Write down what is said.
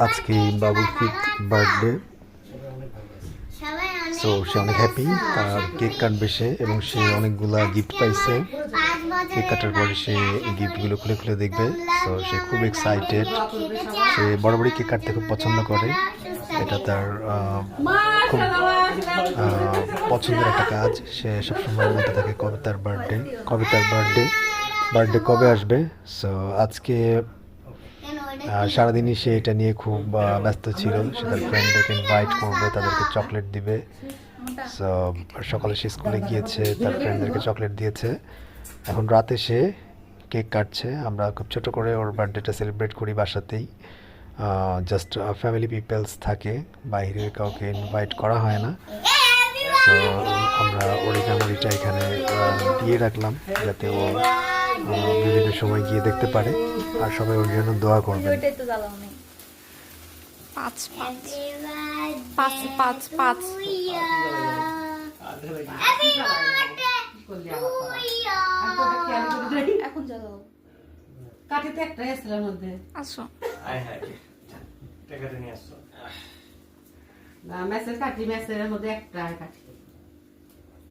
আজকে বাবুর 5th birthday. So সে অনেক হ্যাপি, তার কেক কাটবে সে, এবং সে অনেকগুলা গিফট পাইছে। কেক কাটার পরে সে গিফটগুলো খুলে খুলে দেখবে। সো সে খুব এক্সাইটেড। সে বরাবরই কেক কাটতে খুব পছন্দ করে। এটা তার খুব পছন্দের একটা কাজ। সে সবসময় বলতে থাকে কবে তার বার্থডে কবে আসবে। সো আজকে সারাদিনই সে এটা নিয়ে খুব ব্যস্ত ছিল। সে তার ফ্রেন্ডদেরকে ইনভাইট করবে, তাদেরকে চকলেট দিবে। সো সকালে সে স্কুলে গিয়েছে, তার ফ্রেন্ডদেরকে চকলেট দিয়েছে। এখন রাতে সে কেক কাটছে। আমরা খুব ছোট করে ওর বার্থডেটা সেলিব্রেট করি বাসাতেই। জাস্ট ফ্যামিলি পিপলস থাকে, বাইরের কাউকে ইনভাইট করা হয় না। সো আমরা মেমোরিটা এখানে দিয়ে রাখলাম, যাতে ও বিভিন্ন সময় গিয়ে দেখতে পারে, আর সবাই ওর জন্য দোয়া করবে। এখন চলো কাটিতে একটা এসের মধ্যে আসো। না মেসেজ কাটি, মেসেজের মধ্যে একটা কাটি।